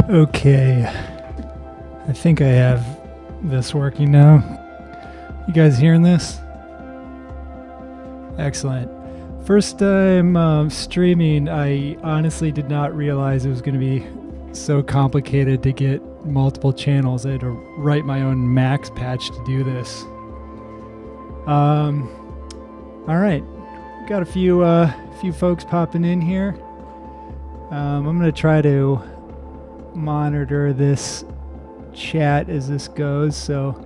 Okay, I think I have this working now. You guys hearing this? Excellent. First time streaming, I honestly did not realize it was going to be so complicated to get multiple channels. I had to write my own max patch to do this. All right, got a few folks popping in here. I'm going to try to monitor this chat as this goes, so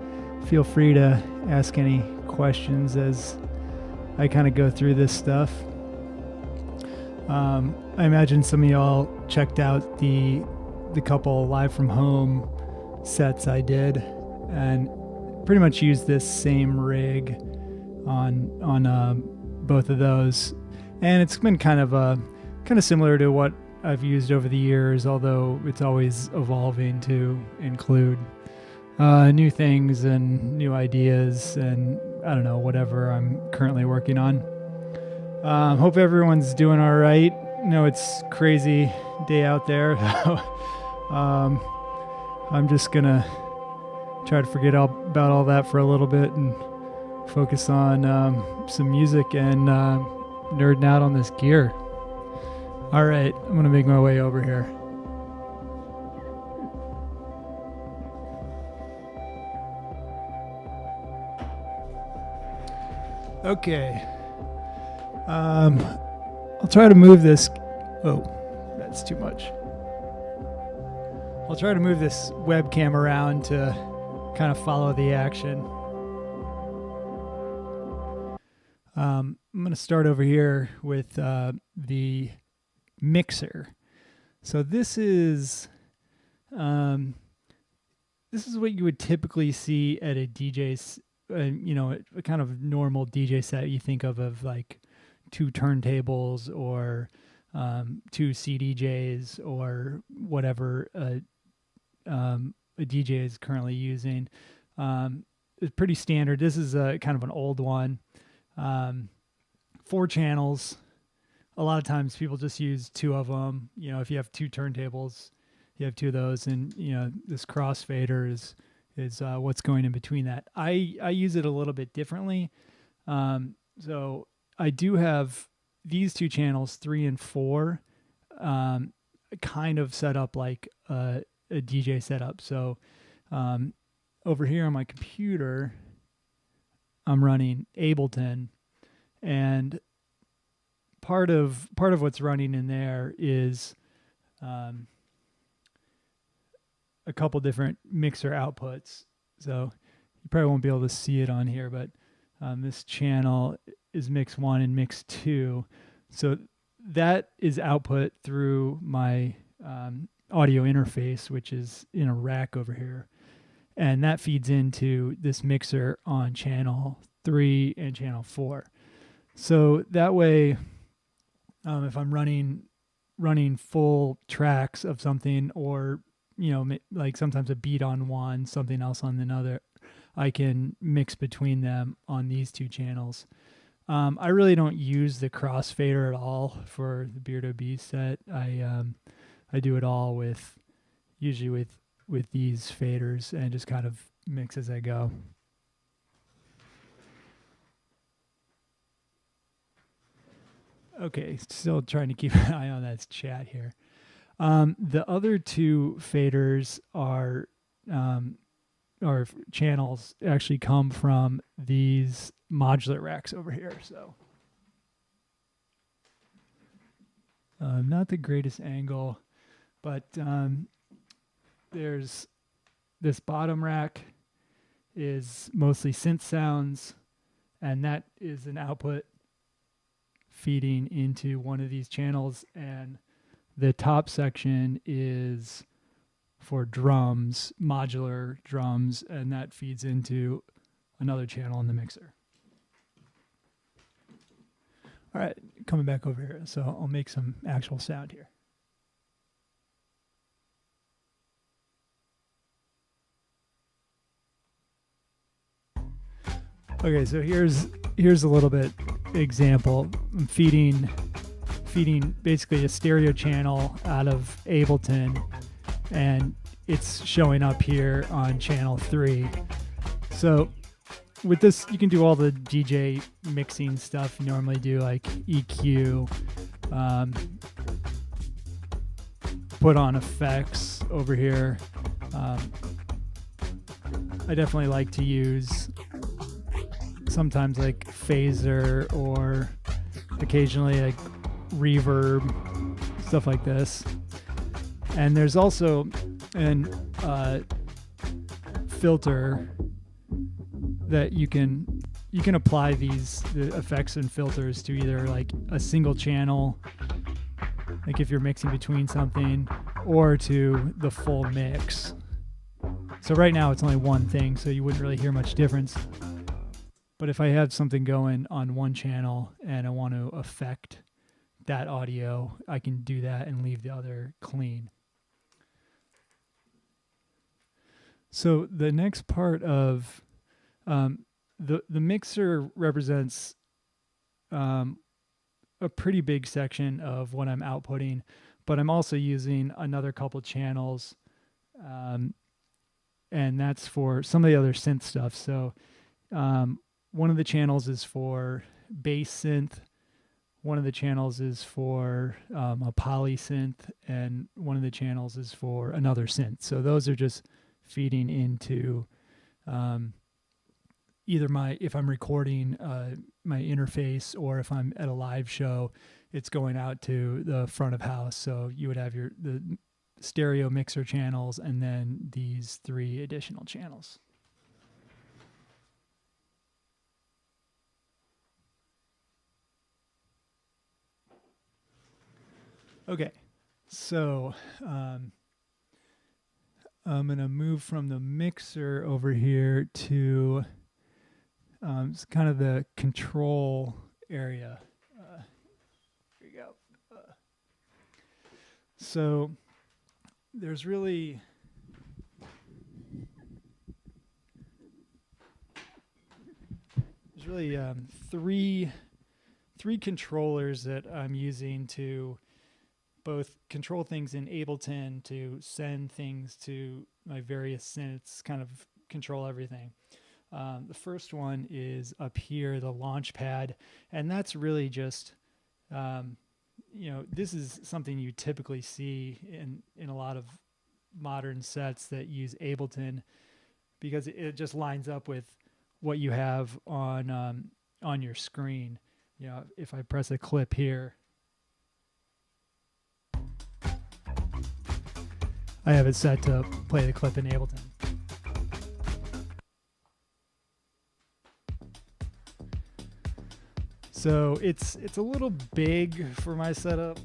feel free to ask any questions as I kind of go through this stuff. I imagine some of y'all checked out the couple live from home sets I did, and pretty much used this same rig on both of those, and it's been kind of similar to what I've used over the years, although it's always evolving to include new things and new ideas and I don't know, whatever I'm currently working on. Hope everyone's doing all right. I know it's crazy day out there. I'm just gonna try to forget about all that for a little bit and focus on some music and nerding out on this gear. All right, I'm going to make my way over here. Okay. I'll try to move this. Oh, that's too much. I'll try to move this webcam around to kind of follow the action. I'm going to start over here with the mixer. So this is what you would typically see at a DJ's, a kind of normal DJ set. You think of like two turntables or two CDJs or whatever a DJ is currently using. It's pretty standard. This is a kind of an old one. 4 channels. A lot of times people just use 2 of them. You know, if you have 2 turntables, you have 2 of those, and this crossfader is what's going in between that. I use it a little bit differently. So I do have these 2 channels, 3 and 4, kind of set up like a DJ setup. So over here on my computer, I'm running Ableton, and part of what's running in there is a couple different mixer outputs. So you probably won't be able to see it on here, but this channel is mix 1 and mix 2. So that is output through my audio interface, which is in a rack over here. And that feeds into this mixer on channel 3 and channel 4. So that way, if I'm running full tracks of something, or like sometimes a beat on one, something else on another, I can mix between them on these 2 channels. I really don't use the crossfader at all for the Beardo B set. I do it all usually with these faders, and just kind of mix as I go. Okay, still trying to keep an eye on that chat here. The other 2 faders are channels actually come from these modular racks over here. So not the greatest angle, but there's this bottom rack is mostly synth sounds, and that is an output feeding into one of these channels, and the top section is for drums, modular drums, and that feeds into another channel in the mixer. All right, coming back over here. So I'll make some actual sound here. Okay, so here's a little bit example. I'm feeding basically a stereo channel out of Ableton and it's showing up here on channel 3. So with this, you can do all the DJ mixing stuff you normally do, like EQ, put on effects over here. I definitely like to use sometimes like phaser or occasionally like reverb, stuff like this. And there's also an filter that you can apply the effects and filters to either like a single channel, like if you're mixing between something, or to the full mix. So right now it's only one thing, so you wouldn't really hear much difference. But if I have something going on one channel and I want to affect that audio, I can do that and leave the other clean. So the next part of the mixer represents a pretty big section of what I'm outputting, but I'm also using another couple channels, and that's for some of the other synth stuff. So one of the channels is for bass synth, one of the channels is for a poly synth, and one of the channels is for another synth. So those are just feeding into either if I'm recording my interface, or if I'm at a live show, it's going out to the front of house. So you would have the stereo mixer channels and then these 3 additional channels. Okay, so I'm going to move from the mixer over here to it's kind of the control area. Here we go. So there's really three controllers that I'm using to both control things in Ableton, to send things to my various synths, kind of control everything. The first one is up here, the launch pad, and that's really just, this is something you typically see in a lot of modern sets that use Ableton, because it just lines up with what you have on your screen. If I press a clip here, I have it set to play the clip in Ableton. So it's a little big for my setup,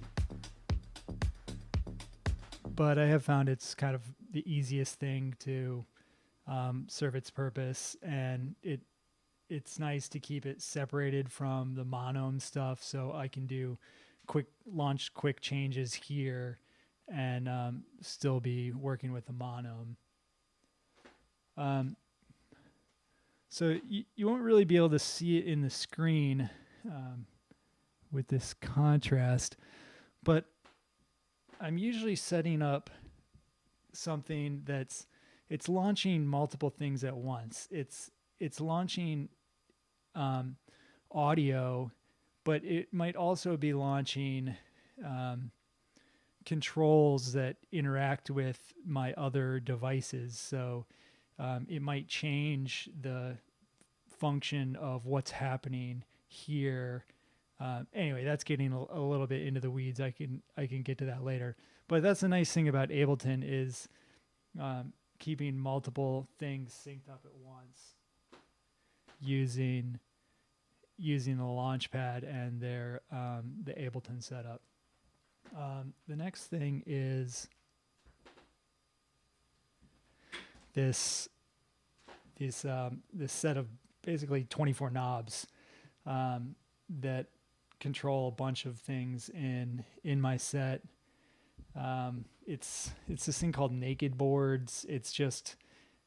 but I have found it's kind of the easiest thing to serve its purpose, and it's nice to keep it separated from the mono stuff, so I can do quick changes here and still be working with the mono. So you won't really be able to see it in the screen with this contrast, but I'm usually setting up something it's launching multiple things at once. It's launching audio, but it might also be launching controls that interact with my other devices. So it might change the function of what's happening here. Anyway, that's getting a little bit into the weeds. I can get to that later. But that's the nice thing about Ableton is keeping multiple things synced up at once using the Launchpad and the Ableton setup. The next thing is this set of basically 24 knobs that control a bunch of things in my set. It's this thing called Naked Boards.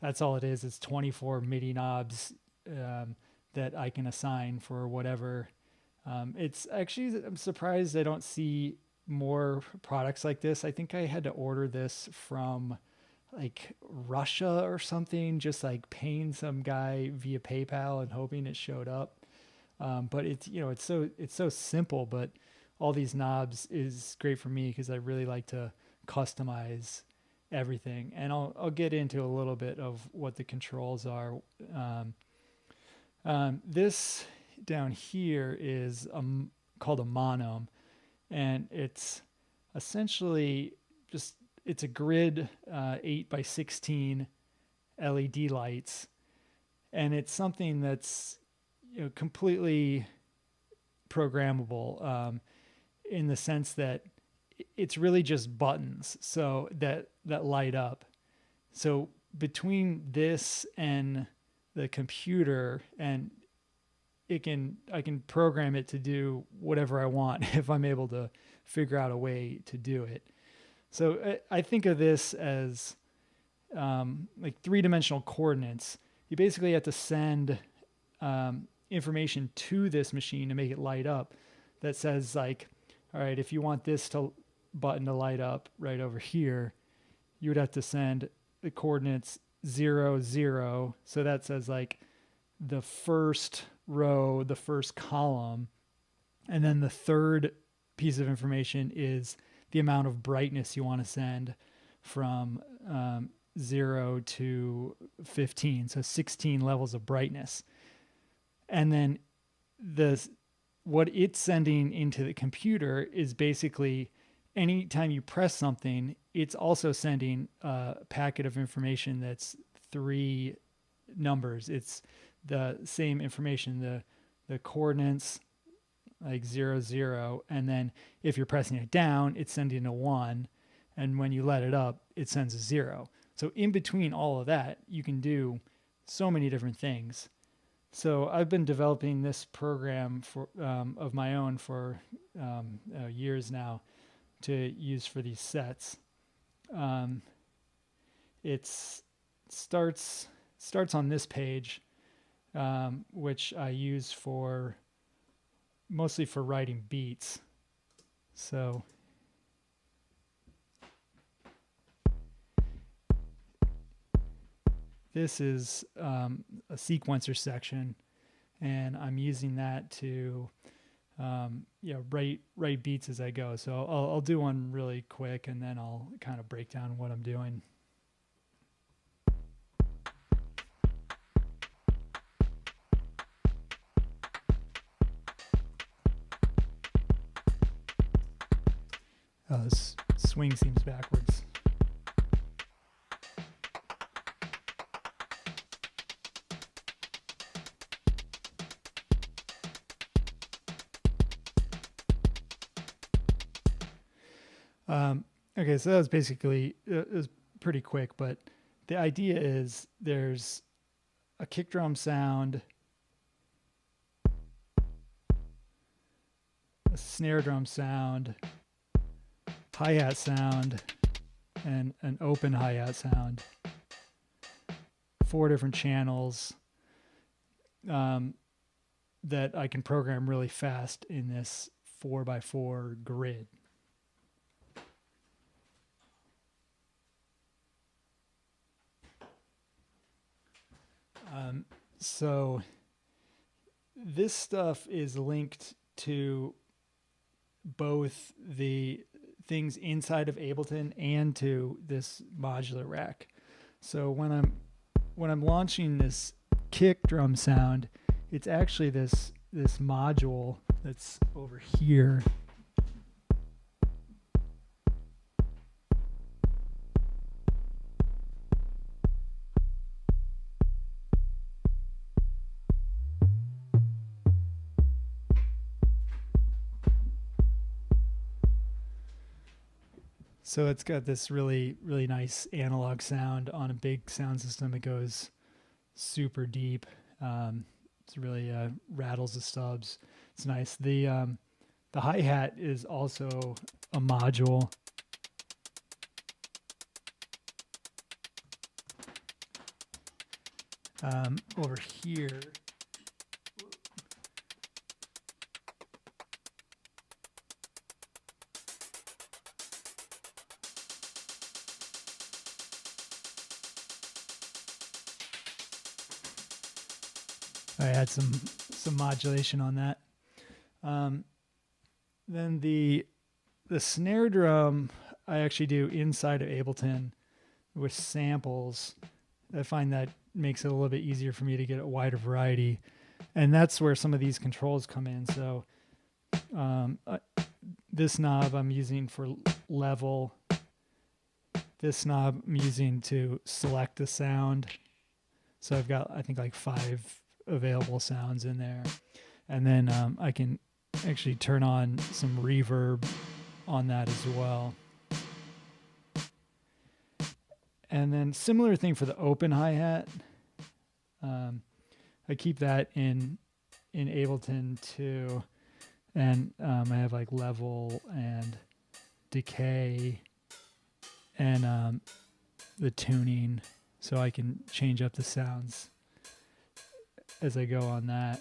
That's all it is. It's 24 MIDI knobs that I can assign for whatever. It's actually, I'm surprised I don't see more products like this. I think I had to order this from like Russia or something, just like paying some guy via PayPal and hoping it showed up. But it's, it's so simple, but all these knobs is great for me because I really like to customize everything. And I'll get into a little bit of what the controls are. This down here is called a monom, and it's essentially just, it's a grid 8 by 16 LED lights, and it's something that's completely programmable, in the sense that it's really just buttons so that light up. So between this and the computer, and I can program it to do whatever I want if I'm able to figure out a way to do it. So I think of this as like three-dimensional coordinates. You basically have to send information to this machine to make it light up that says like, all right, if you want this button to light up right over here, you would have to send the coordinates 0, 0. So that says like the first row, the first column, and then the third piece of information is the amount of brightness you want to send from 0 to 15. So 16 levels of brightness. And then what it's sending into the computer is basically anytime you press something, it's also sending a packet of information that's 3 numbers. It's the same information, the coordinates, like 0, 0. And then if you're pressing it down, it's sending a 1. And when you let it up, it sends a 0. So in between all of that, you can do so many different things. So I've been developing this program of my own for years now to use for these sets. It starts on this page, which I use mostly for writing beats. So this is a sequencer section, and I'm using that to write beats as I go. So I'll do one really quick, and then I'll kind of break down what I'm doing. This swing seems backwards. Okay, so that was basically, it was pretty quick, but the idea is there's a kick drum sound, a snare drum sound, hi-hat sound, and an open hi-hat sound. 4 different channels that I can program really fast in this 4x4 grid. So this stuff is linked to both the things inside of Ableton and to this modular rack. So when I'm launching this kick drum sound, it's actually this module that's over here. So it's got this really, really nice analog sound on a big sound system. It goes super deep. It really rattles the stubs. It's nice. The hi-hat is also a module. Over here. I had some modulation on that. Then the snare drum I actually do inside of Ableton with samples. I find that makes it a little bit easier for me to get a wider variety, and that's where some of these controls come in. So this knob I'm using for level. This knob I'm using to select a sound. So I've got, I think, like 5 available sounds in there. And then I can actually turn on some reverb on that as well. And then similar thing for the open hi-hat. I keep that in Ableton too. And I have like level and decay and the tuning, so I can change up the sounds as I go on that.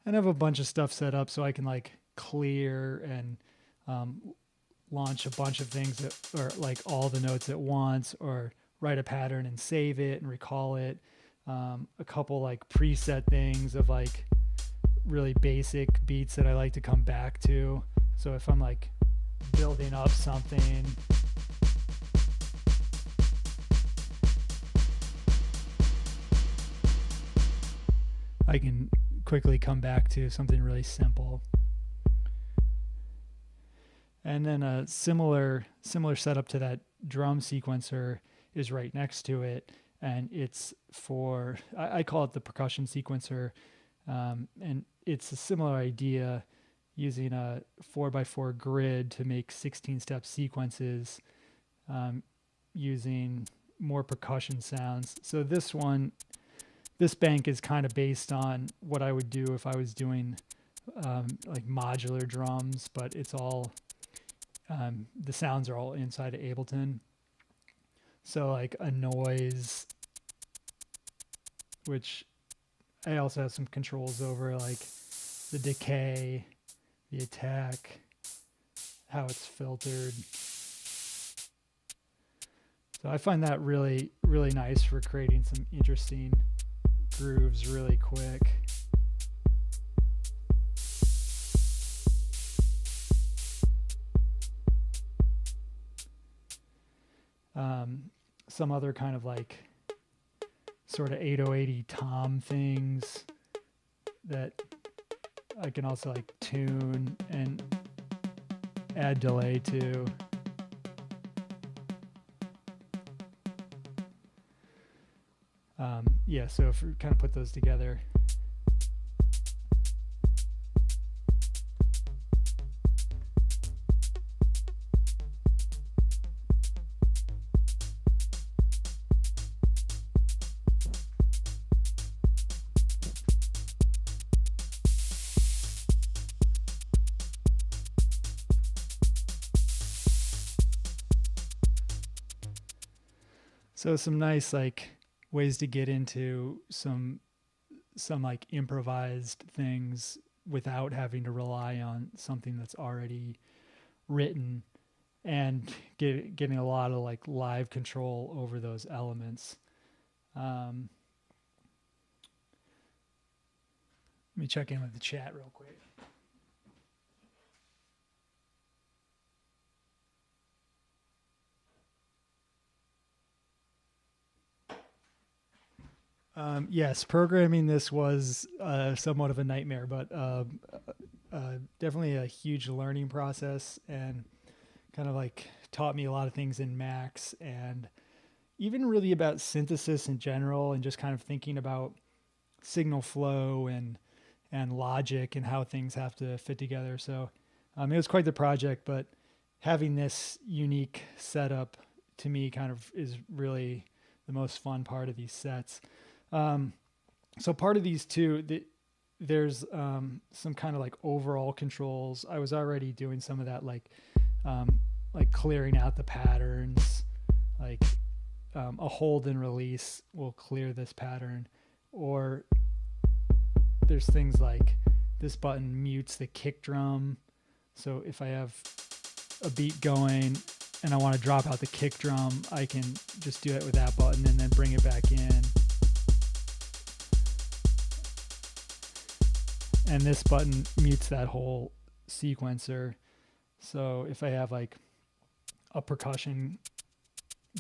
And I have a bunch of stuff set up so I can like clear and launch a bunch of things that are like all the notes at once, or write a pattern and save it and recall it. A couple like preset things of like really basic beats that I like to come back to. So if I'm like building up something, I can quickly come back to something really simple. And then a similar setup to that drum sequencer is right next to it, and it's for, I call it the percussion sequencer, and it's a similar idea, using a 4x4 grid to make 16-step sequences, using more percussion sounds. So this bank is kind of based on what I would do if I was doing like modular drums, but it's all, the sounds are all inside of Ableton. So like a noise, which I also have some controls over, like the decay, the attack, how it's filtered. So I find that really, really nice for creating some interesting grooves really quick. Some other kind of like sort of 808-y tom things that I can also like tune and add delay to. Yeah, so if we kind of put those together. So some nice like ways to get into some like improvised things without having to rely on something that's already written, and getting a lot of like live control over those elements. Let me check in with the chat real quick. Yes, programming this was somewhat of a nightmare, but definitely a huge learning process, and kind of like taught me a lot of things in Max, and even really about synthesis in general, and just kind of thinking about signal flow and logic and how things have to fit together. So it was quite the project, but having this unique setup to me kind of is really the most fun part of these sets. So part of these too, there's some kind of like overall controls. I was already doing some of that, like clearing out the patterns, like a hold and release will clear this pattern, or there's things like this button mutes the kick drum. So if I have a beat going and I want to drop out the kick drum, I can just do it with that button and then bring it back in. And this button mutes that whole sequencer. So if I have like a percussion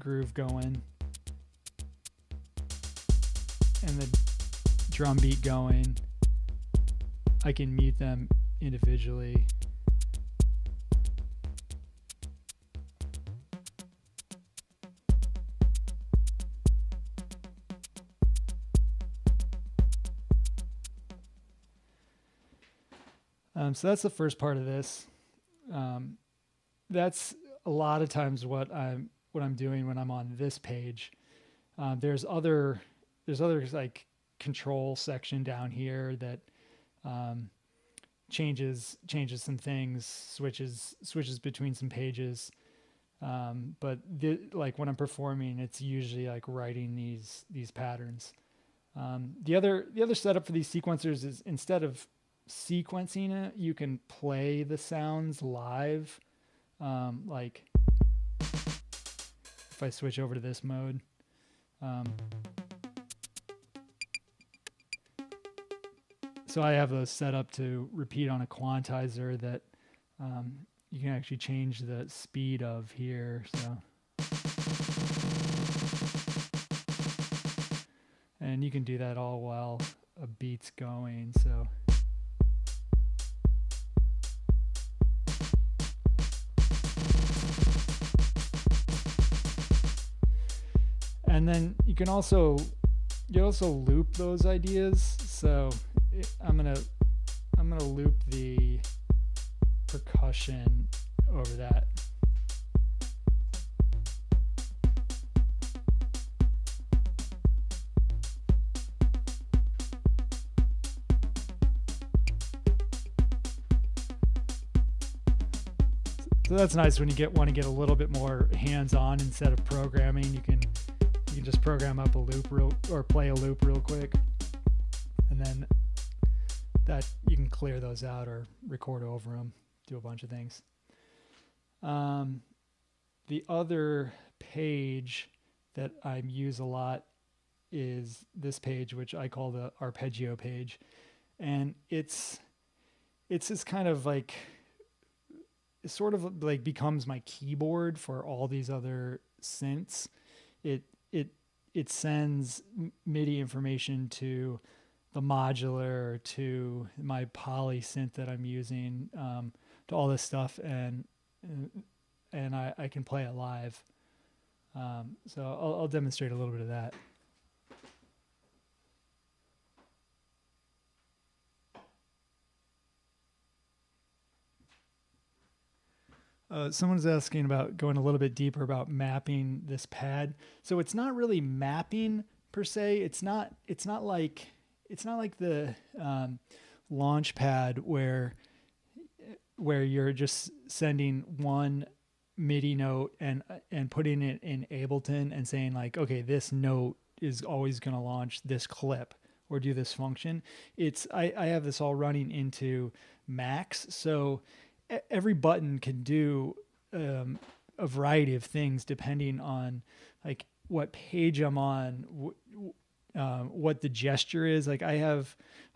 groove going and the drum beat going, I can mute them individually. So that's the first part of this. That's a lot of times what I'm doing when I'm on this page. There's other like control section down here that changes some things, switches between some pages. But like when I'm performing, it's usually like writing these patterns. The other setup for these sequencers is instead of sequencing it, you can play the sounds live. Like if I switch over to this mode, so I have those set up to repeat on a quantizer that you can actually change the speed of here. So, and you can do that all while a beat's going. So. And then you can also loop those ideas. So I'm gonna loop the percussion over that. So that's nice when you want to get a little bit more hands-on instead of programming. You can just program up a loop or play a loop real quick, and then that you can clear those out or record over them, do a bunch of things. The other page that I use a lot is this page, which I call the arpeggio page, and it's this kind of like, it sort of like becomes my keyboard for all these other synths. It sends MIDI information to the modular, to my poly synth that I'm using, to all this stuff, and I can play it live. So I'll demonstrate a little bit of that. Someone's asking about going a little bit deeper about mapping this pad. So it's not really mapping per se. It's not like the launch pad where you're just sending one MIDI note and putting it in Ableton and saying like, okay, this note is always going to launch this clip or do this function. I have this all running into Max, so every button can do a variety of things depending on like what page I'm on, what the gesture is. Like I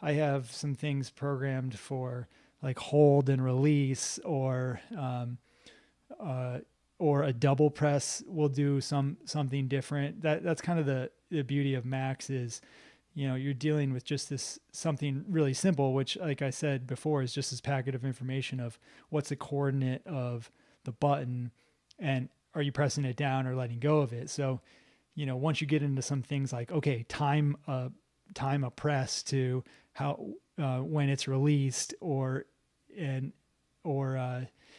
have some things programmed for like hold and release, or a double press will do something different. That's kind of the beauty of Max is, you're dealing with just something really simple, which, like I said before, is just this packet of information of what's the coordinate of the button and are you pressing it down or letting go of it. So, once you get into some things like, okay, time a press to how, when it's released, and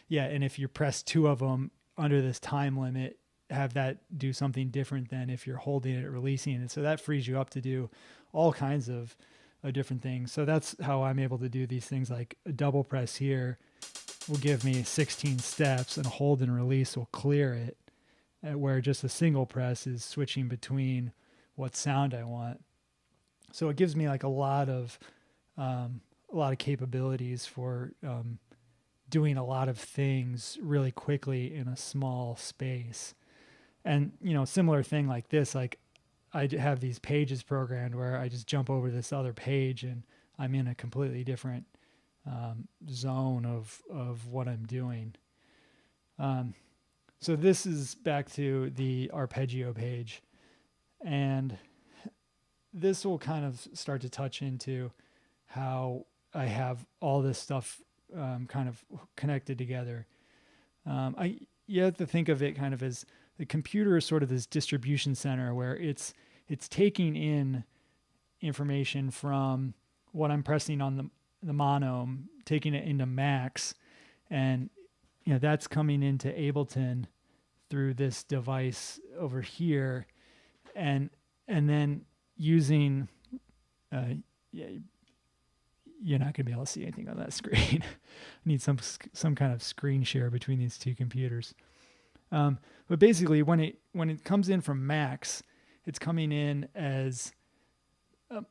if you press two of them under this time limit, have that do something different than if you're holding it, releasing it. So that frees you up to do all kinds of different things. So that's how I'm able to do these things. Like a double press here will give me 16 steps, and a hold and release will clear it, where just a single press is switching between what sound I want. So it gives me like a lot of capabilities for doing a lot of things really quickly in a small space. And, similar thing like this, like have these pages programmed where I just jump over this other page and I'm in a completely different zone of what I'm doing. So this is back to the arpeggio page, and this will kind of start to touch into how I have all this stuff kind of connected together. You have to think of it kind of as the computer is sort of this distribution center where it's taking in information from what I'm pressing on the mono, taking it into Max, and that's coming into Ableton through this device over here, and then using you're not going to be able to see anything on that screen. I need some kind of screen share between these two computers. But basically, when it comes in from Max, it's coming in as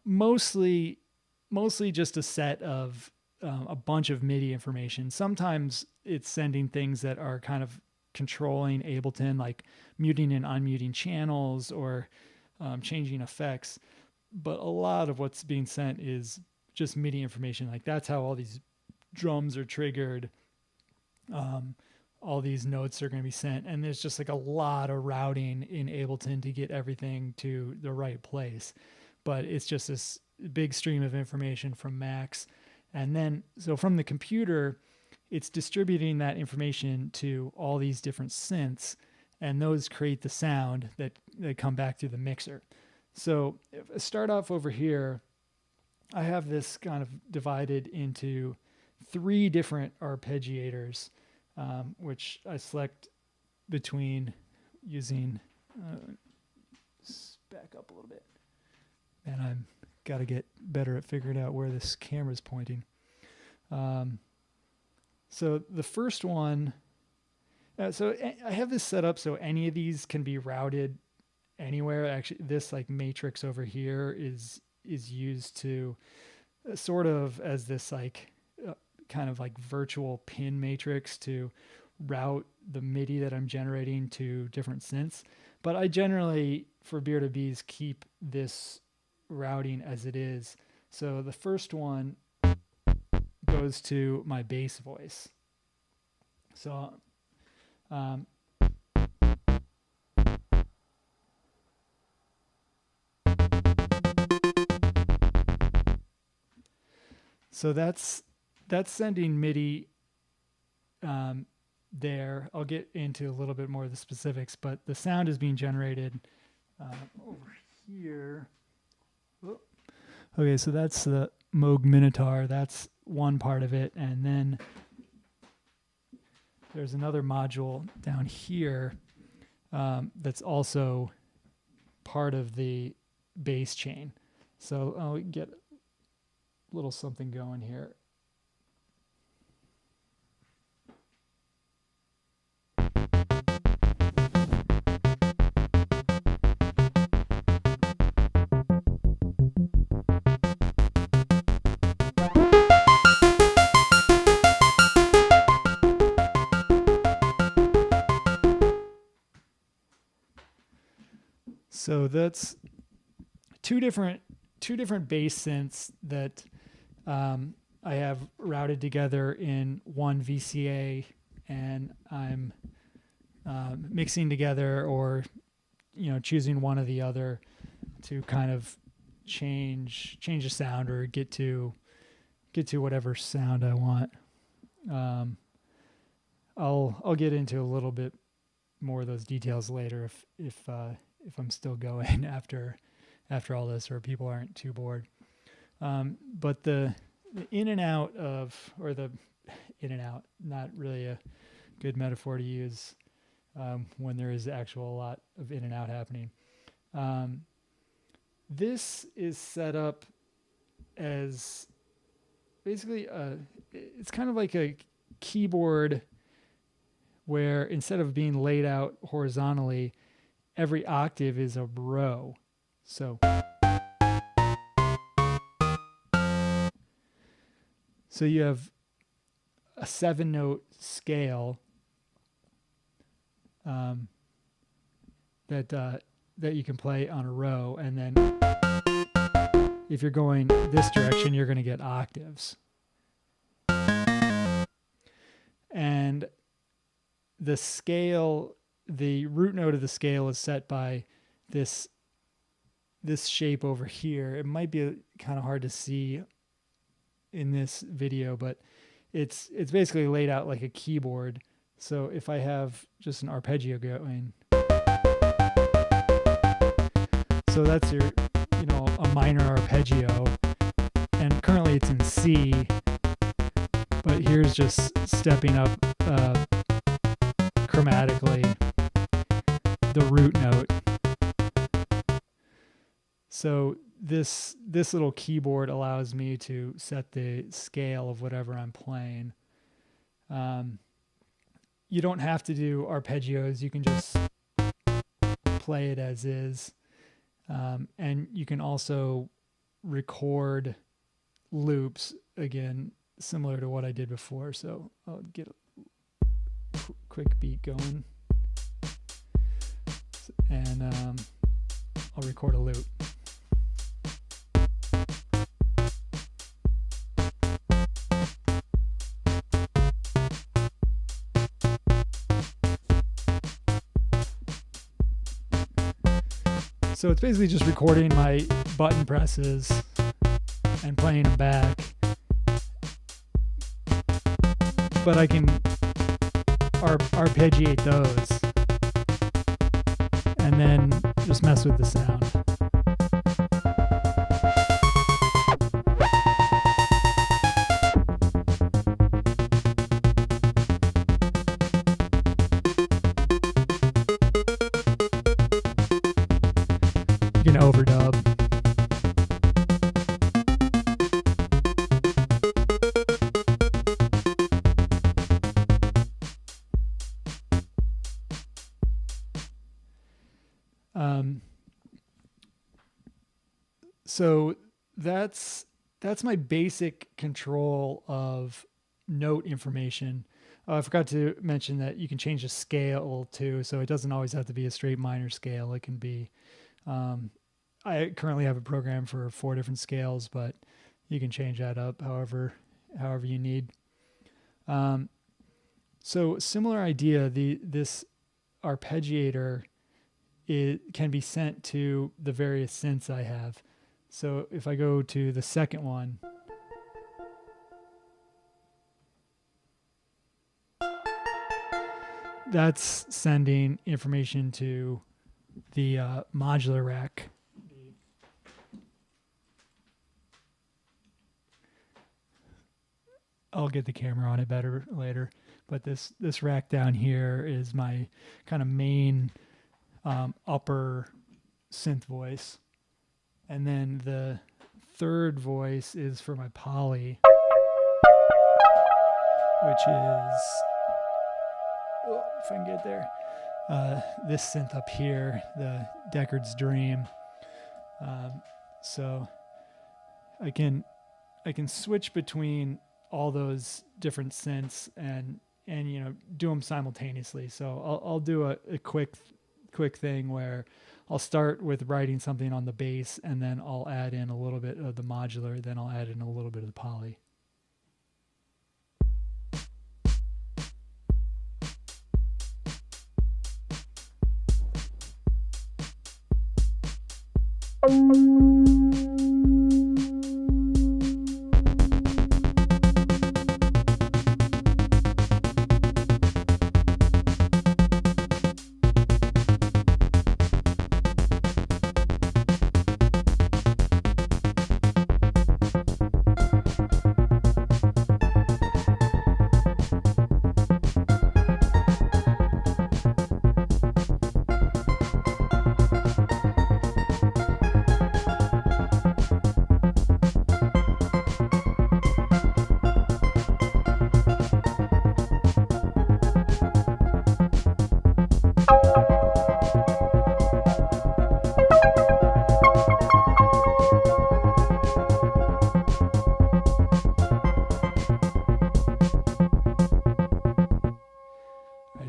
mostly just a set of a bunch of MIDI information. Sometimes it's sending things that are kind of controlling Ableton, like muting and unmuting channels or changing effects. But a lot of what's being sent is just MIDI information. Like that's how all these drums are triggered. All these notes are going to be sent, and there's just like a lot of routing in Ableton to get everything to the right place. But it's just this big stream of information from Max. And then, so from the computer, it's distributing that information to all these different synths, and those create the sound that come back through the mixer. So if I start off over here, I have this kind of divided into 3 different arpeggiators, which I select between using, back up a little bit, and I've got to get better at figuring out where this camera's pointing. So the first one, so I have this set up so any of these can be routed anywhere. Actually, this like matrix over here is used to sort of as this like kind of like virtual pin matrix to route the MIDI that I'm generating to different synths. But I generally, for Beer to Bees, keep this routing as it is. So the first one goes to my bass voice. So so that's sending MIDI there. I'll get into a little bit more of the specifics, but the sound is being generated over here. Whoop. Okay, so that's the Moog Minotaur. That's one part of it, and then there's another module down here that's also part of the bass chain. So I'll get a little something going here. So that's two different bass synths that I have routed together in one VCA, and I'm mixing together, or choosing one or the other to kind of change the sound or get to whatever sound I want. I'll get into a little bit more of those details later if I'm still going after all this, or people aren't too bored. But the in and out of, or the in and out, not really a good metaphor to use when there is actual a lot of in and out happening. This is set up as basically it's kind of like a keyboard where instead of being laid out horizontally, every octave is a row. So you have a 7-note scale, that you can play on a row, and then if you're going this direction, you're going to get octaves. And the scale, the root note of the scale is set by this shape over here. It might be kind of hard to see in this video, but it's basically laid out like a keyboard. So if I have just an arpeggio going, so that's your, a minor arpeggio, and currently it's in C, but here's just stepping up chromatically the root note. So this little keyboard allows me to set the scale of whatever I'm playing. You don't have to do arpeggios. You can just play it as is. And you can also record loops, again, similar to what I did before. So I'll get a quick beat going. And I'll record a loop. So it's basically just recording my button presses and playing them back. But I can arpeggiate those and then just mess with the sound. You can overdub. So that's my basic control of note information. I forgot to mention that you can change the scale too, so it doesn't always have to be a straight minor scale. It can be, I currently have a program for 4 different scales, but you can change that up however you need. So similar idea, this arpeggiator, it can be sent to the various synths I have. So if I go to the second one, that's sending information to the modular rack. I'll get the camera on it better later, but this rack down here is my kind of main upper synth voice. And then the third voice is for my poly, which is, if I can get there, this synth up here, the Deckard's Dream. So I can switch between all those different synths and do them simultaneously. So I'll do a quick thing where I'll start with writing something on the bass, and then I'll add in a little bit of the modular, then I'll add in a little bit of the poly.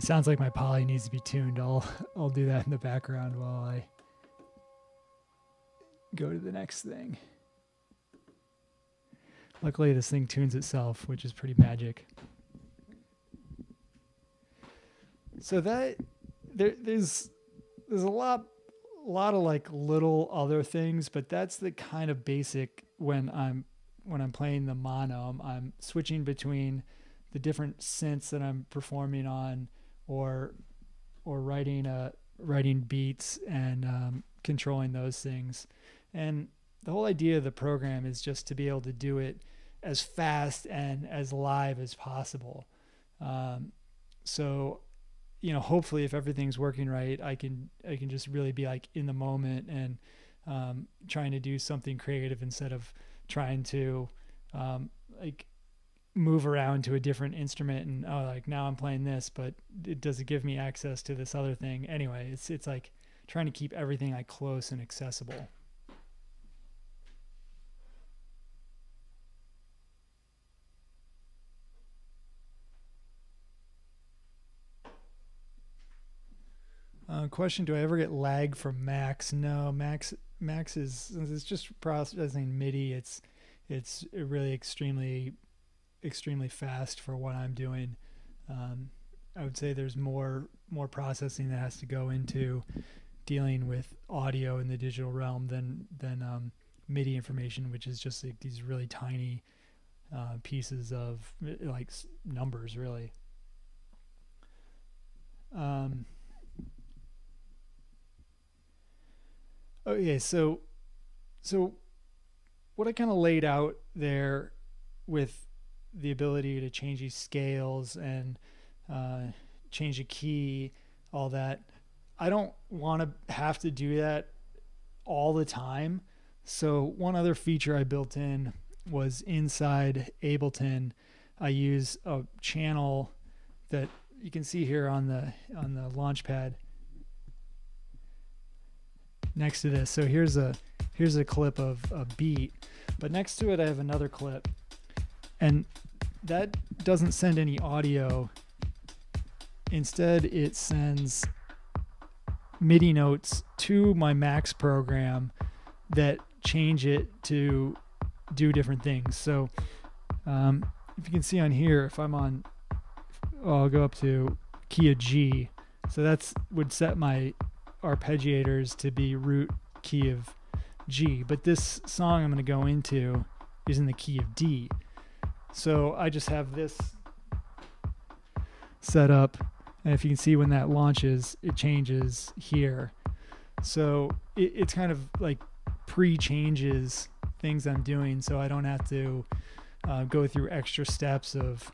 sounds like my poly needs to be tuned. I'll do that in the background while I go to the next thing. Luckily, this thing tunes itself, which is pretty magic. So that there's a lot of like little other things, but that's the kind of basic when I'm playing the mono. I'm switching between the different synths that I'm performing on, or writing beats and controlling those things. And the whole idea of the program is just to be able to do it as fast and as live as possible. So, hopefully if everything's working right, I can just really be like in the moment and trying to do something creative instead of trying to like move around to a different instrument and like now I'm playing this, but it doesn't give me access to this other thing. Anyway, it's like trying to keep everything like close and accessible. Question: do I ever get lag from Max? No, Max is, it's just processing MIDI. It's really extremely fast for what I'm doing. I would say there's more processing that has to go into dealing with audio in the digital realm than MIDI information, which is just like these really tiny pieces of like numbers, really. Okay, so what I kind of laid out there with the ability to change these scales and change a key, all that, I don't want to have to do that all the time. So one other feature I built in was inside Ableton, I use a channel that you can see here on the Launchpad next to this. So here's a clip of a beat, but next to it I have another clip, and that doesn't send any audio. Instead, it sends MIDI notes to my Max program that change it to do different things. So if you can see on here, if I'm on, I'll go up to key of G. So that's would set my arpeggiators to be root key of G, but this song I'm going to go into is in the key of D. So I just have this set up, and if you can see when that launches, it changes here. So it's kind of like pre-changes things I'm doing, so I don't have to go through extra steps of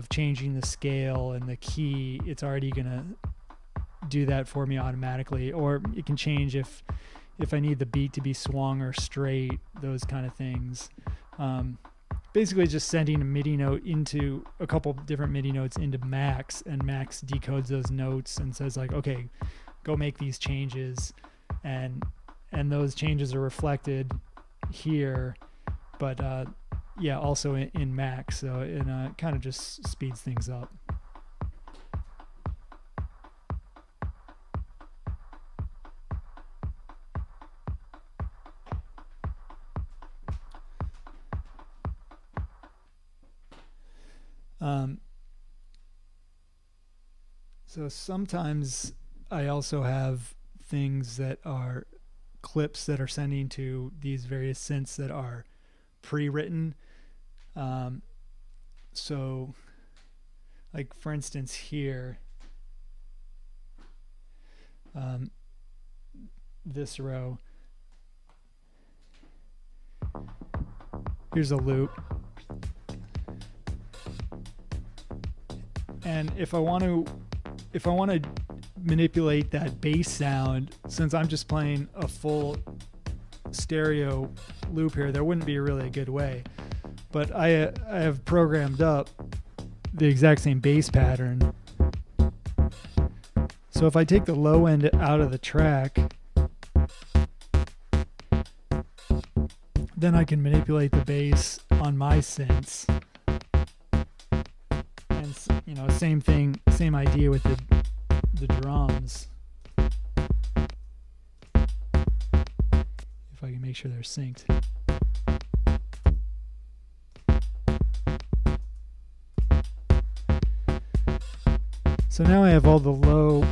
changing the scale and the key. It's already going to do that for me automatically, or it can change if I need the beat to be swung or straight, those kind of things. Basically just sending a MIDI note into a couple different MIDI notes into Max, and Max decodes those notes and says like, okay, go make these changes, and those changes are reflected here, but yeah, also in Max. So it kind of just speeds things up. So sometimes I also have things that are clips that are sending to these various synths that are pre-written. So like for instance here, this row, here's a loop. And if I want to manipulate that bass sound, since I'm just playing a full stereo loop here, there wouldn't be really a good way. But I have programmed up the exact same bass pattern. So if I take the low end out of the track, then I can manipulate the bass on my synths. And you know, same thing, same idea with the drums. If I can make sure they're synced. So now I have all the low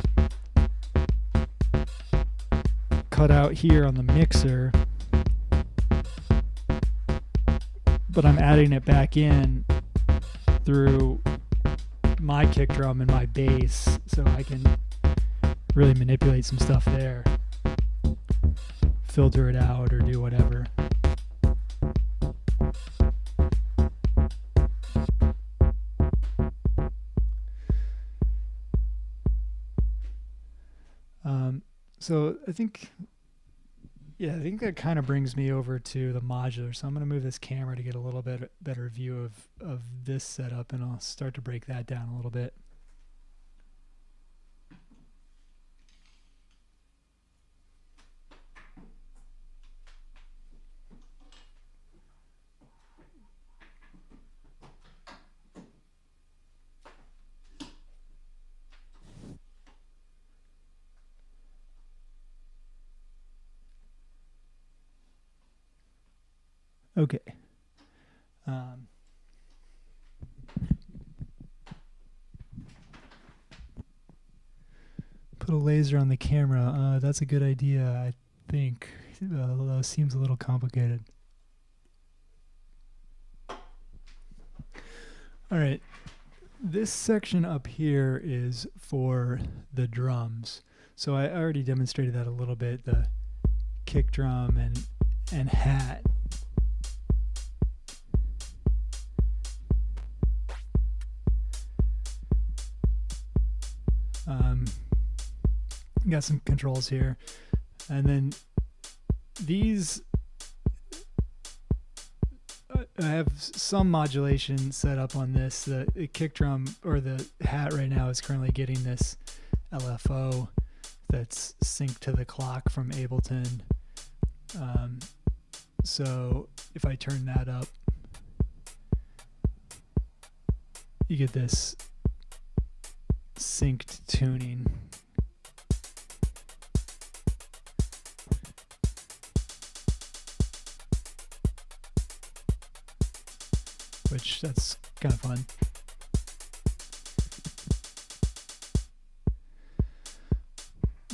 cut out here on the mixer, but I'm adding it back in through my kick drum and my bass, so I can really manipulate some stuff there, filter it out or do whatever. So I think that kind of brings me over to the modular. So I'm going to move this camera to get a little bit better view of this setup, and I'll start to break that down a little bit. Okay. Put a laser on the camera. That's a good idea, I think. Although it seems a little complicated. All right. This section up here is for the drums. So I already demonstrated that a little bit, the kick drum and hat. Got some controls here, and then these I have some modulation set up on this. The kick drum or the hat right now is currently getting this LFO that's synced to the clock from Ableton. So if I turn that up, you get this synced tuning. Which that's kind of fun.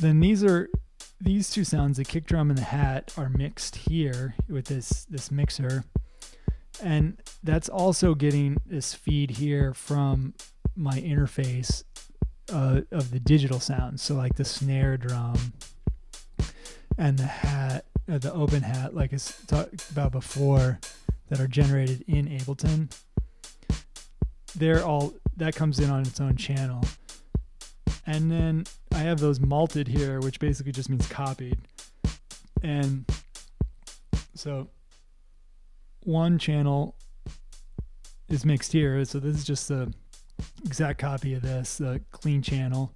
Then these two sounds, the kick drum and the hat, are mixed here with this mixer, and that's also getting this feed here from my interface of the digital sounds. So like the snare drum and the hat, the open hat, like I talked about before, that are generated in Ableton, that comes in on its own channel. And then I have those malted here, which basically just means copied. And so one channel is mixed here. So this is just the exact copy of this, the clean channel.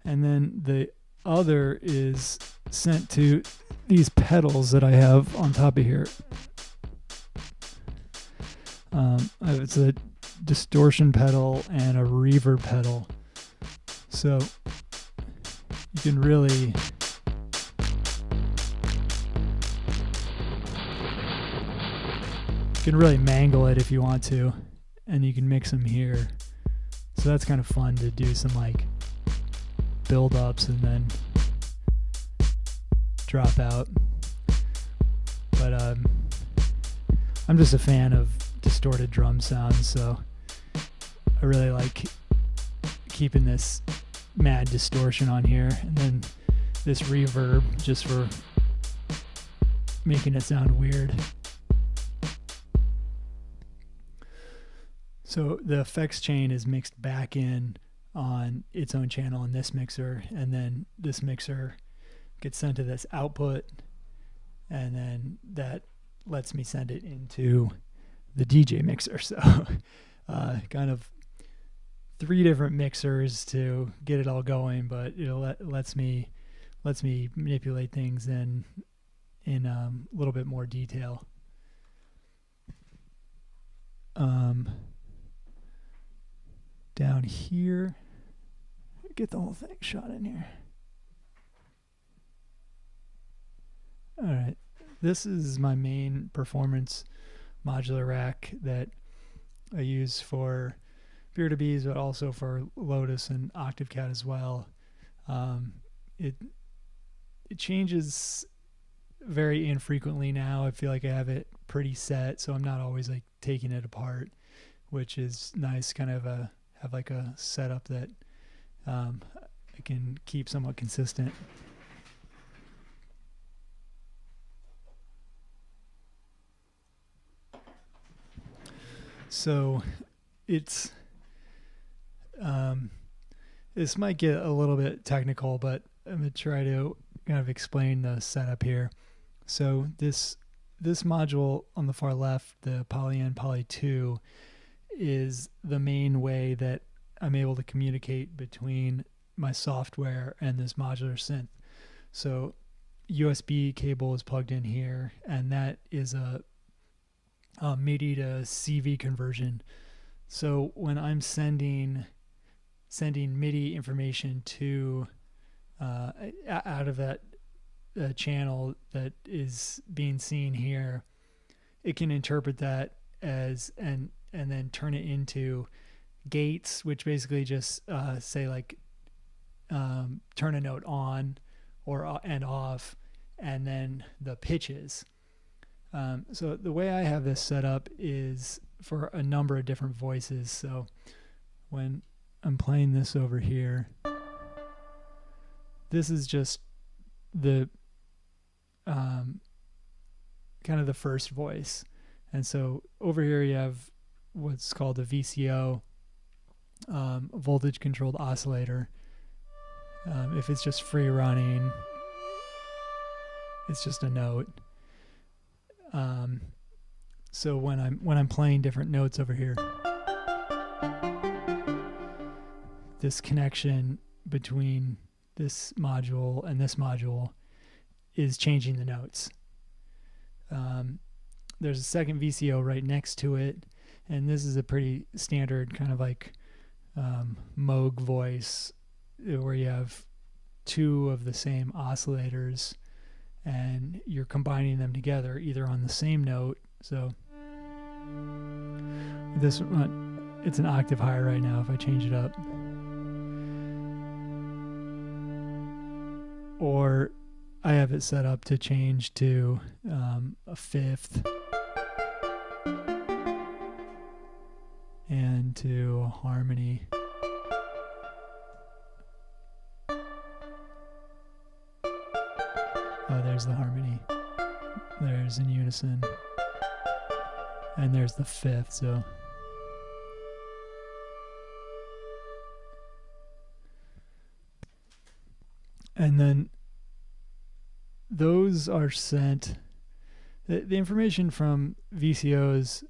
And then the other is sent to these pedals that I have on top of here. It's a distortion pedal and a reverb pedal, so you can really mangle it if you want to, and you can mix them here. So that's kind of fun to do some like build ups and then drop out. But I'm just a fan of distorted drum sounds, so I really like keeping this mad distortion on here, and then this reverb just for making it sound weird. So the effects chain is mixed back in on its own channel in this mixer, and then this mixer gets sent to this output, and then that lets me send it into the DJ mixer. So kind of 3 different mixers to get it all going, but it lets me manipulate things in a little bit more detail. down here. Get the whole thing shot in here. All right, this is my main performance modular rack that I use for Beard2Bees, but also for Lotus and OctaveCAD as well. It changes very infrequently now. I feel like I have it pretty set, so I'm not always like taking it apart, which is nice. Kind of have like a setup that I can keep somewhat consistent. So it's this might get a little bit technical, but I'm gonna try to kind of explain the setup here. So this module on the far left, the PolyN Poly 2, is the main way that I'm able to communicate between my software and this modular synth. So USB cable is plugged in here, and that is a MIDI to CV conversion. So when I'm sending MIDI information to out of that channel that is being seen here, it can interpret that as and then turn it into gates, which basically just say like turn a note on or and off, and then the pitches. So the way I have this set up is for a number of different voices. So when I'm playing this over here, this is just the kind of the first voice. And so over here you have what's called a VCO, voltage controlled oscillator. If it's just free running, it's just a note. So when I'm playing different notes over here, this connection between this module and this module is changing the notes. There's a second VCO right next to it, and this is a pretty standard kind of like Moog voice where you have two of the same oscillators and you're combining them together either on the same note. So this one, it's an octave higher right now if I change it up. Or I have it set up to change to a fifth and to a harmony. Oh, there's the harmony. There's in unison. And there's the fifth, so. And then those are sent, the information from VCOs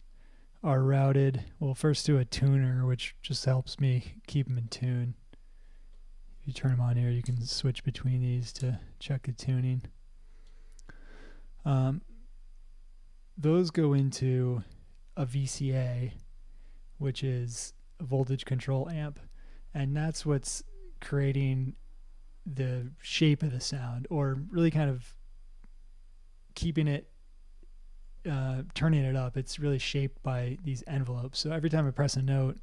are routed, well, first to a tuner, which just helps me keep them in tune. If you turn them on here, you can switch between these to check the tuning. Those go into a VCA, which is a voltage control amp, and that's what's creating the shape of the sound, or really kind of keeping it, turning it up. It's really shaped by these envelopes. So every time I press a note,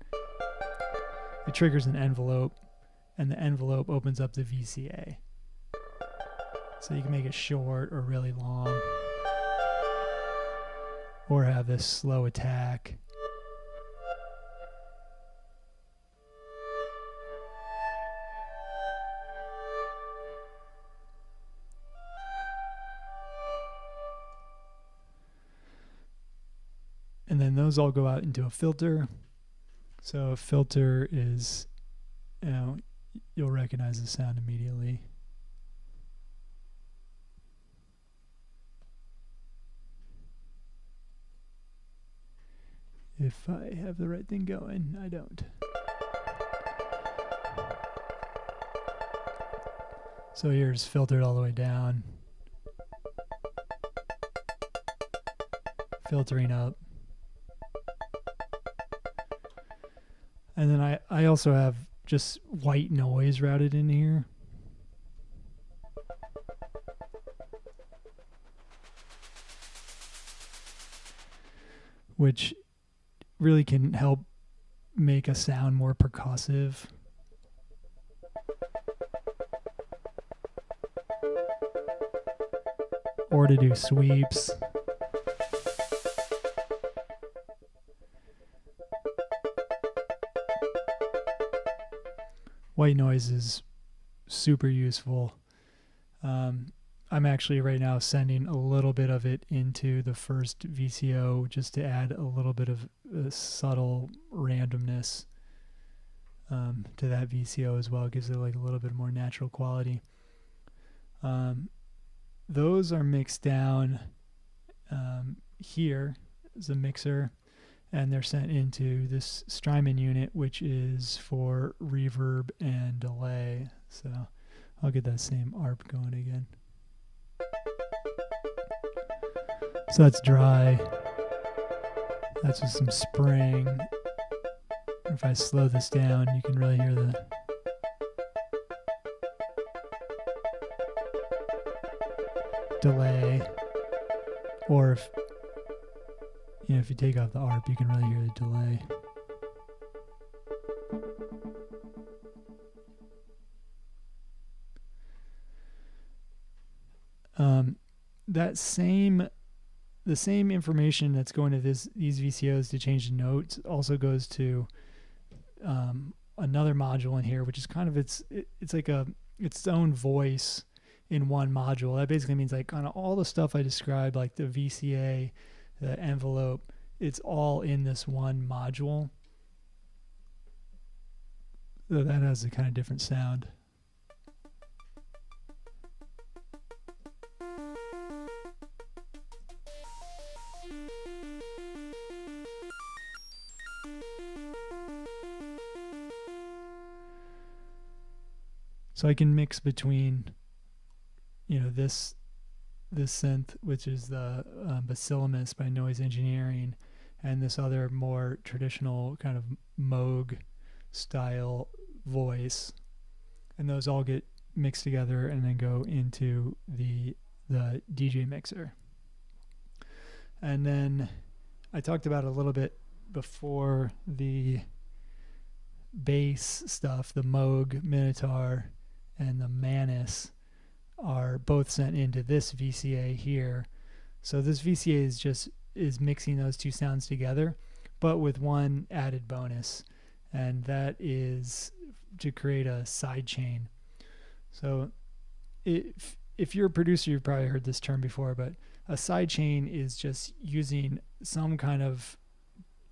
it triggers an envelope, and the envelope opens up the VCA. So you can make it short or really long, or have this slow attack. And then those all go out into a filter. So a filter is, you'll recognize the sound immediately. If I have the right thing going, I don't. So here's filtered all the way down. Filtering up. And then I also have just white noise routed in here. Which really can help make a sound more percussive. Or to do sweeps. White noise is super useful. I'm actually right now sending a little bit of it into the first VCO just to add a little bit of subtle randomness to that VCO as well. It gives it like a little bit more natural quality. Those are mixed down here as a mixer, and they're sent into this Strymon unit, which is for reverb and delay. So I'll get that same ARP going again. So that's dry. That's with some spring. If I slow this down, you can really hear the delay. Or if if you take off the ARP, you can really hear the delay. The same information that's going to these VCOs to change the notes also goes to another module in here, which is kind of it's like its own voice in one module. That basically means like kind of all the stuff I described, like the VCA, the envelope, it's all in this one module. So that has a kind of different sound. So I can mix between, this synth, which is the Basilamus by Noise Engineering, and this other more traditional kind of Moog style voice, and those all get mixed together and then go into the DJ mixer. And then I talked about a little bit before, the bass stuff, the Moog Minotaur and the Manus are both sent into this VCA here. So this VCA is mixing those two sounds together, but with one added bonus, and that is to create a sidechain. So if you're a producer, you've probably heard this term before, but a sidechain is just using some kind of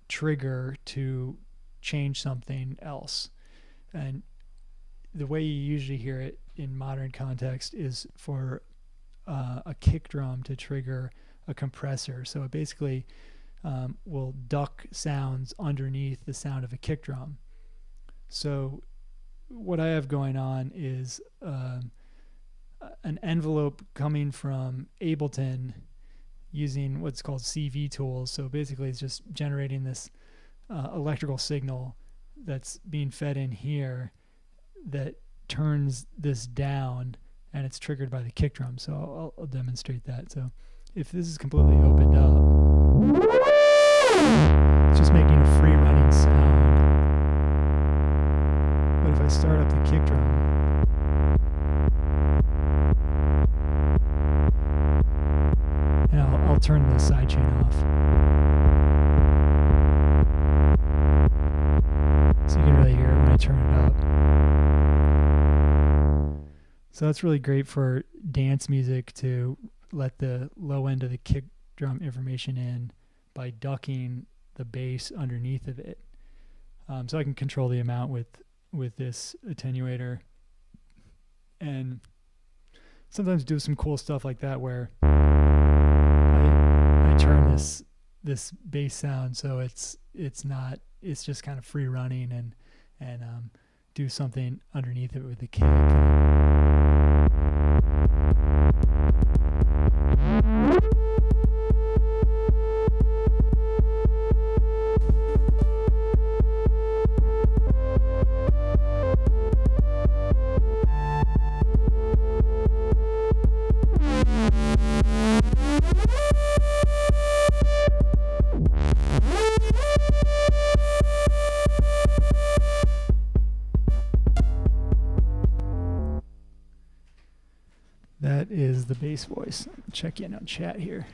trigger to change something else. And the way you usually hear it in modern context is for a kick drum to trigger a compressor. So it basically will duck sounds underneath the sound of a kick drum. So what I have going on is an envelope coming from Ableton using what's called CV tools. So basically it's just generating this electrical signal that's being fed in here that turns this down, and it's triggered by the kick drum. So I'll demonstrate that. So if this is completely opened up, it's just making a free running sound. But if I start up the kick drum, and I'll turn the sidechain off, so you can really hear it when I turn it up. So that's really great for dance music, to let the low end of the kick drum information in by ducking the bass underneath of it. So I can control the amount with this attenuator, and sometimes do some cool stuff like that where I turn this bass sound so it's just kind of free running, and do something underneath it with the kick. the bass voice. Check in on chat here.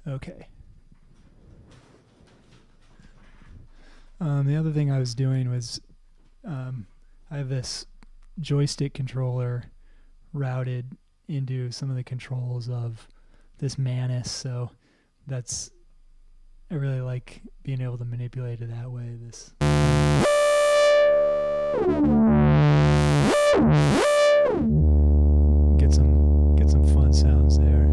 Okay. The other thing I was doing was I have this joystick controller routed into some of the controls of this Manus, so I really like being able to manipulate it that way. Get some fun sounds there.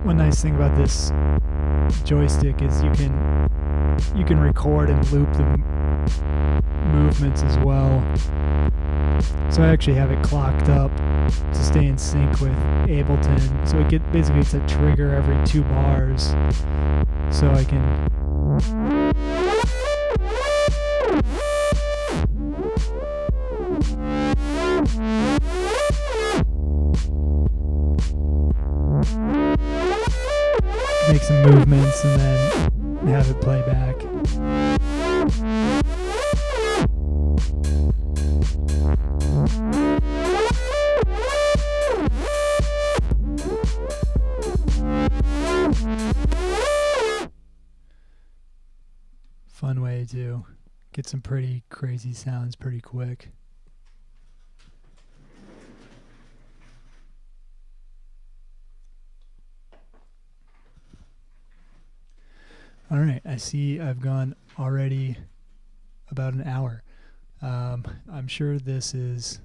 One nice thing about this joystick is you can record and loop the movements as well. So I actually have it clocked up to stay in sync with Ableton. So basically it's a trigger every 2 bars. So I can make some movements and then have it play back. Fun way to get some pretty crazy sounds pretty quick. All right, I see I've gone already about an hour. I'm sure this is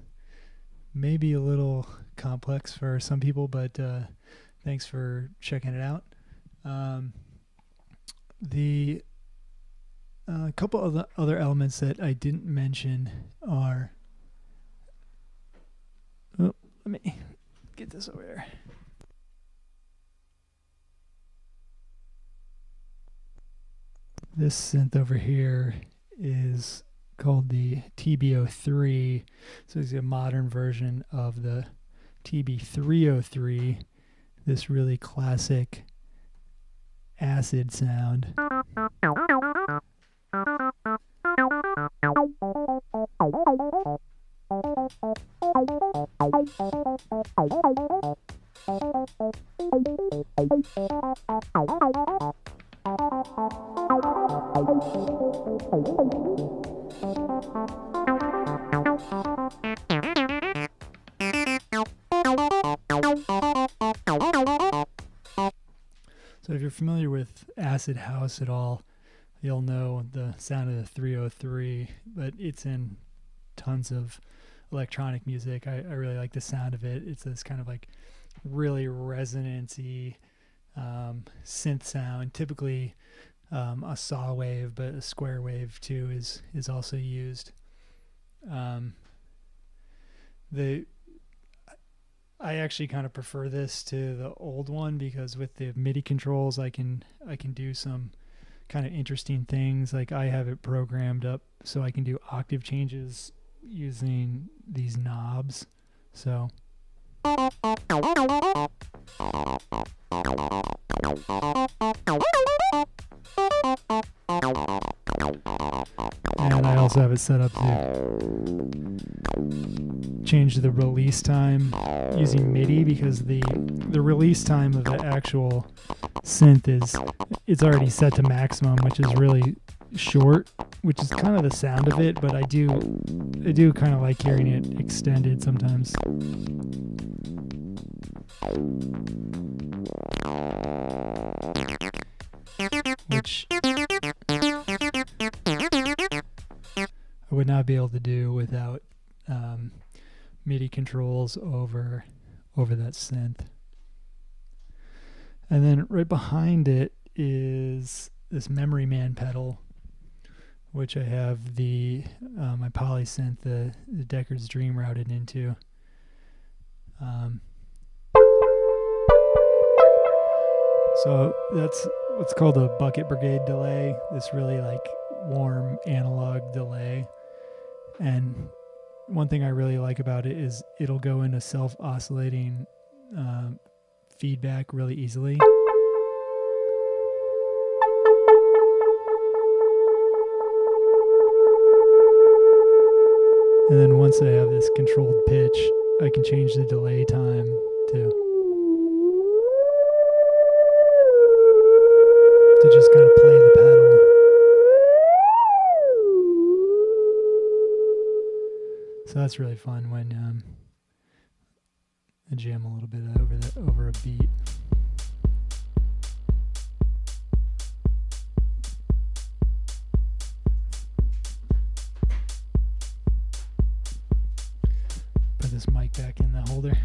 maybe a little complex for some people, but thanks for checking it out. The couple of the other elements that I didn't mention are... Oh, let me get this over there. This synth over here is called the TB03. So it's a modern version of the TB303, this really classic acid sound. So if you're familiar with acid house at all, you'll know the sound of the 303, but it's in tons of electronic music. I really like the sound of it. It's this kind of like really resonancy synth sound. Typically a saw wave, but a square wave too is also used. I actually kind of prefer this to the old one because with the MIDI controls I can do some kind of interesting things. Like I have it programmed up so I can do octave changes using these knobs. So and I also have it set up to change the release time using MIDI because the release time of the actual synth it's already set to maximum, which is really short, which is kind of the sound of it, but I do kind of like hearing it extended sometimes. Which I would not be able to do without MIDI controls over that synth. And then right behind it is this Memory Man pedal, which I have the my Polysynth, the Deckard's Dream routed into. So that's what's called a bucket brigade delay. This really like warm analog delay. And one thing I really like about it is it'll go into self-oscillating feedback really easily. And then once I have this controlled pitch, I can change the delay time to just kind of play the pedal. So that's really fun when I jam a little bit over a beat. Put this mic back in the holder.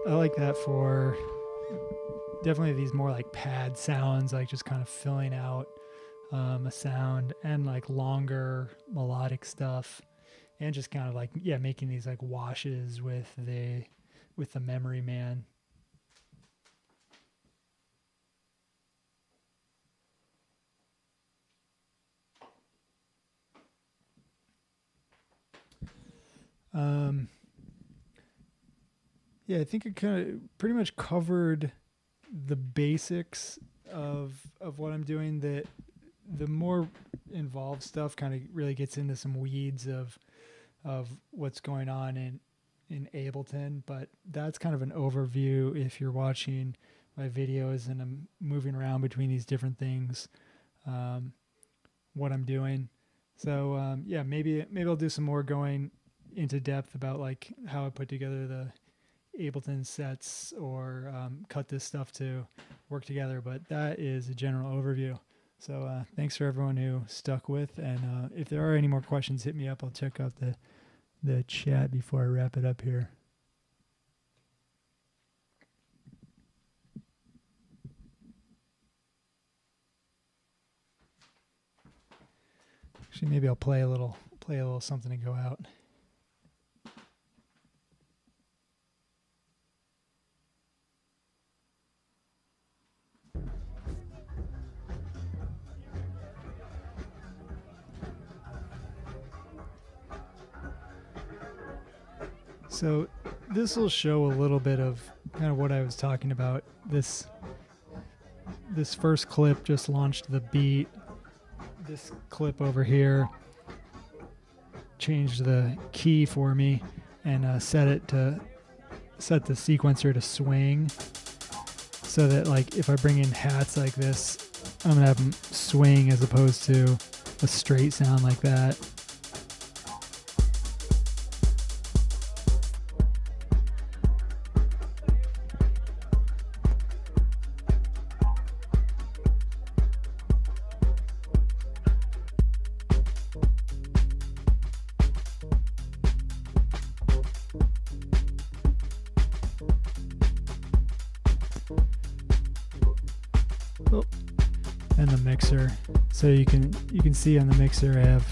I like that for definitely these more like pad sounds, like just kind of filling out a sound, and like longer melodic stuff, and just kind of like, yeah, making these like washes with the Memory Man. Yeah, I think it kind of pretty much covered the basics of what I'm doing. The more involved stuff kind of really gets into some weeds of what's going on in Ableton, but that's kind of an overview if you're watching my videos and I'm moving around between these different things, what I'm doing. So yeah, maybe I'll do some more going into depth about like how I put together the Ableton sets, or cut this stuff to work together, but that is a general overview. So thanks for everyone who stuck with, and if there are any more questions, hit me up. I'll check out the chat before I wrap it up here. Actually, maybe I'll play a little something to go out. So this will show a little bit of kind of what I was talking about. This first clip just launched the beat. This clip over here changed the key for me and set the sequencer to swing, so that like if I bring in hats like this, I'm gonna have them swing as opposed to a straight sound like that. And the mixer, so you can see on the mixer I have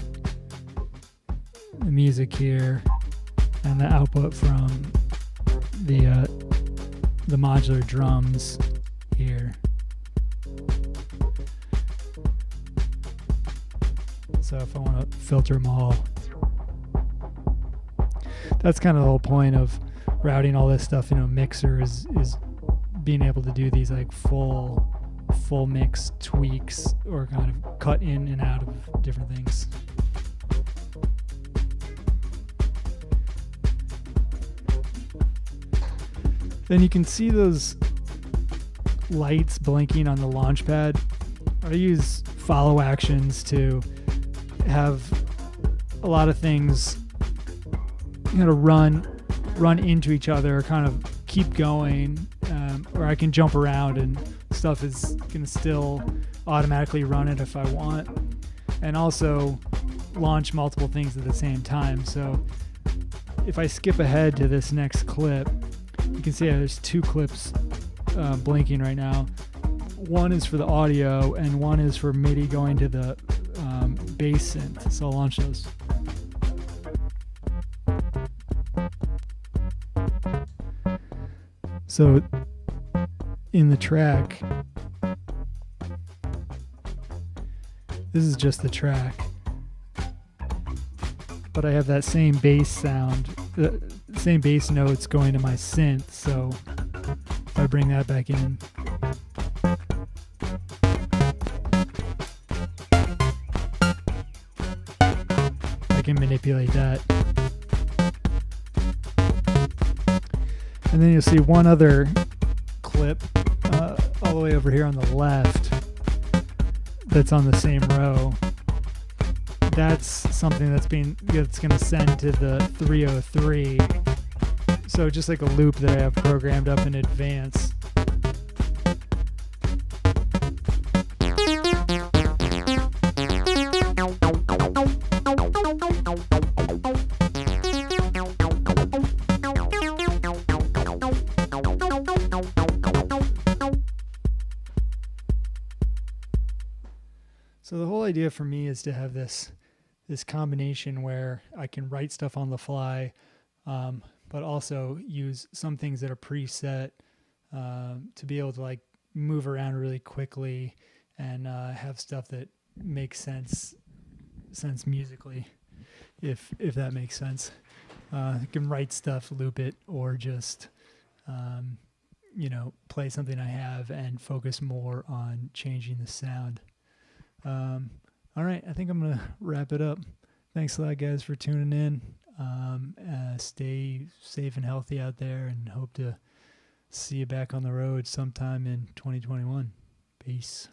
the music here and the output from the modular drums here. So if I want to filter them all, that's kind of the whole point of routing all this stuff in a mixer is being able to do these like full mix tweaks or kind of cut in and out of different things. Then you can see those lights blinking on the launch pad. I use follow actions to have a lot of things kind of run into each other, kind of keep going, or I can jump around and stuff is going to still automatically run it if I want, and also launch multiple things at the same time. So if I skip ahead to this next clip, you can see there's two clips blinking right now. One is for the audio and one is for MIDI going to the bass synth. So I'll launch those. So in the track, this is just the track, but I have that same bass sound, the same bass notes going to my synth. So if I bring that back in, I can manipulate that. And then you'll see one other clip all the way over here on the left that's on the same row. That's something that's going to send to the 303. So just like a loop that I have programmed up in advance. So the whole idea for me is to have this combination where I can write stuff on the fly, but also use some things that are preset to be able to like move around really quickly and have stuff that makes sense musically, if that makes sense. I can write stuff, loop it, or just play something I have and focus more on changing the sound. All right, I think I'm going to wrap it up. Thanks a lot, guys, for tuning in. Stay safe and healthy out there, and hope to see you back on the road sometime in 2021. Peace.